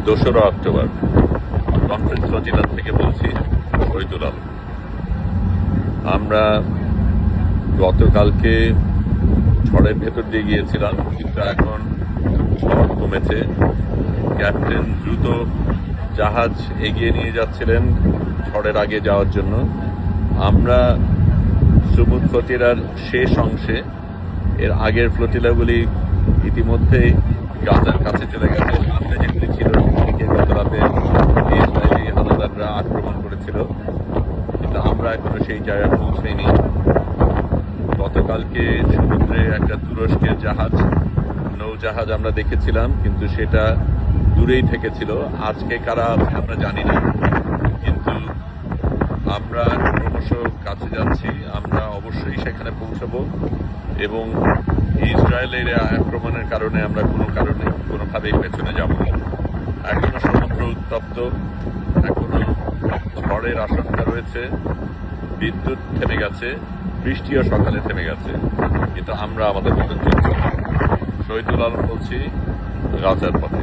2রা October conference ফজিলাত থেকে বলছি শহীদুল আলম। আমরা গতকালকে ঝড়ের ভেতর দিয়ে গিয়েছিলাম, কিন্তু এখন ঝড় কমেছে। ক্যাপ্টেন দ্রুত জাহাজ এগিয়ে নিয়ে যাচ্ছিলেন ঝড়ের আগে যাওয়ার জন্য। আমরা সুমুদ ফতিরার শেষ অংশে, এর আগের ফ্লোটিলাগুলি ইতিমধ্যেই গাজার কাছে চলে গেছে। সামনে যেগুলি ছিল সেগুলিকে গত রাতে ইসরায়েলি হানাদাররা আক্রমণ করেছিল, কিন্তু আমরা এখনো সেই জায়গায় পৌঁছাইনি। গতকালকে সমুদ্রে একটা তুরস্কের নৌজাহাজ আমরা দেখেছিলাম, কিন্তু সেটা দূরেই থেকেছিল। আজকে কারা আছে আমরা জানি না, কিন্তু আমরা ক্রমশ কাছে যাচ্ছি। আমরা অবশ্যই সেখানে পৌঁছাবো এবং ইসরায়েলের আক্রমণের কারণে আমরা কোনোভাবেই পেছনে যাব না। এখনো সমুদ্র উত্তপ্ত, এখনো ঝড়ের আশঙ্কা রয়েছে। বিদ্যুৎ থেমে গেছে, বৃষ্টিও সকালে থেমে গেছে, কিন্তু আমরা আমাদের মতন চলছি। শহীদুল আলম বলছি, গাজার পথে।